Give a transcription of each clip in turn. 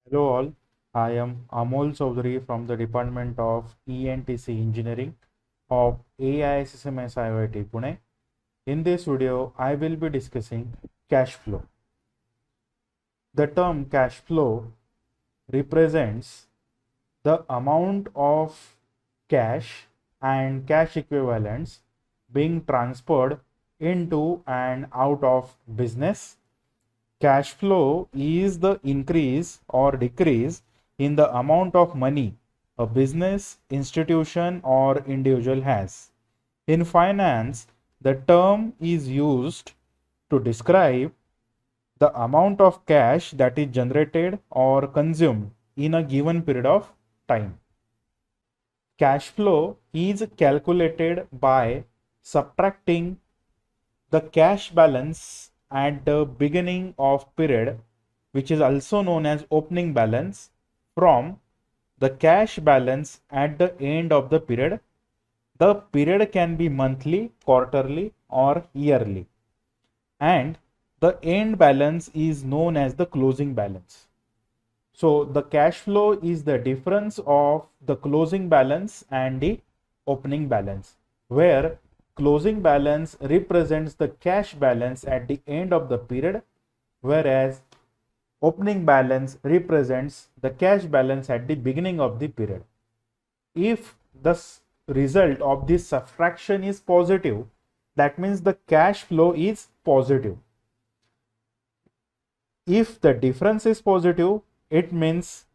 Hello all, I am Amol Chaudhary from the Department of ENTC Engineering of AISSMS IIT Pune. In this video, I will be discussing cash flow. The term cash flow represents the amount of cash and cash equivalents being transferred into and out of business. Cash flow is the increase or decrease in the amount of money a business, institution, or individual has. In finance, the term is used to describe the amount of cash that is generated or consumed in a given period of time. Cash flow is calculated by subtracting the cash balance at the beginning of period, which is also known as opening balance, from the cash balance at the end of the period. The period can be monthly, quarterly, or yearly, and the end balance is known as the closing balance. So the cash flow is the difference of the closing balance and the opening balance, where closing balance represents the cash balance at the end of the period, whereas opening balance represents the cash balance at the beginning of the period. If the result of this subtraction is positive, that means the cash flow is positive. If the difference is positive, it means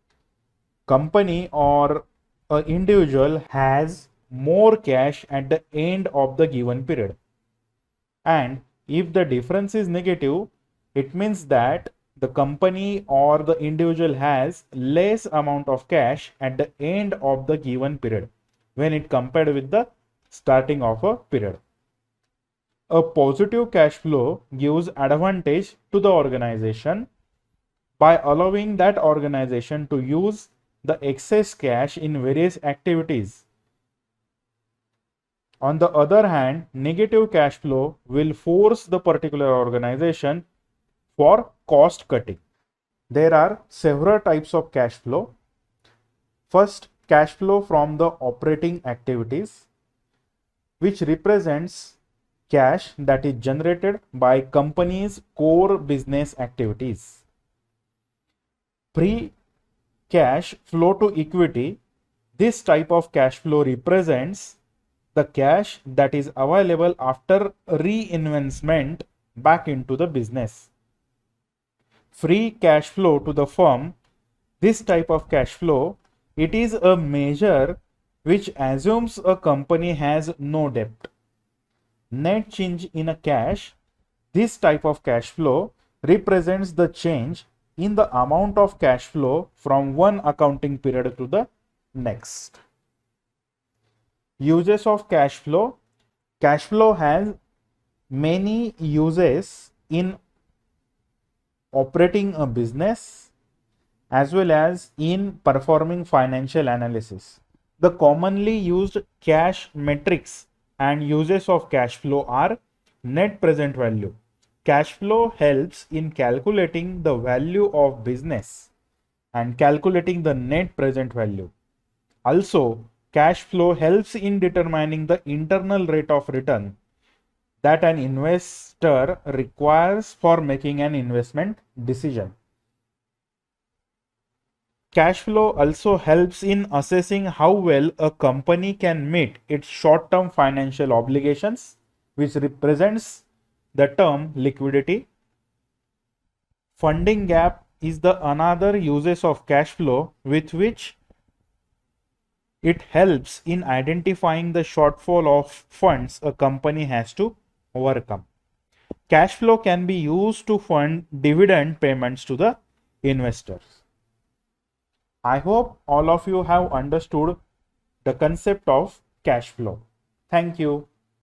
company or an individual has more cash at the end of the given period. And if the difference is negative, it means that the company or the individual has less amount of cash at the end of the given period when it compared with the starting of a period. A positive cash flow gives advantage to the organization by allowing that organization to use the excess cash in various activities. On the other hand, negative cash flow will force the particular organization for cost cutting. There are several types of cash flow. First, cash flow from the operating activities, which represents cash that is generated by company's core business activities. Free cash flow to equity, this type of cash flow represents the cash that is available after reinvestment back into the business. Free cash flow to the firm, this type of cash flow, it is a measure which assumes a company has no debt. Net change in a cash, this type of cash flow represents the change in the amount of cash flow from one accounting period to the next. Uses of cash flow. Cash flow has many uses in operating a business as well as in performing financial analysis. The commonly used cash metrics and uses of cash flow are net present value. Cash flow helps in calculating the value of business and calculating the net present value. Also, cash flow helps in determining the internal rate of return that an investor requires for making an investment decision. Cash flow also helps in assessing how well a company can meet its short-term financial obligations, which represents the term liquidity. Funding gap is the another uses of cash flow with which it helps in identifying the shortfall of funds a company has to overcome. Cash flow can be used to fund dividend payments to the investors. I hope all of you have understood the concept of cash flow. Thank you.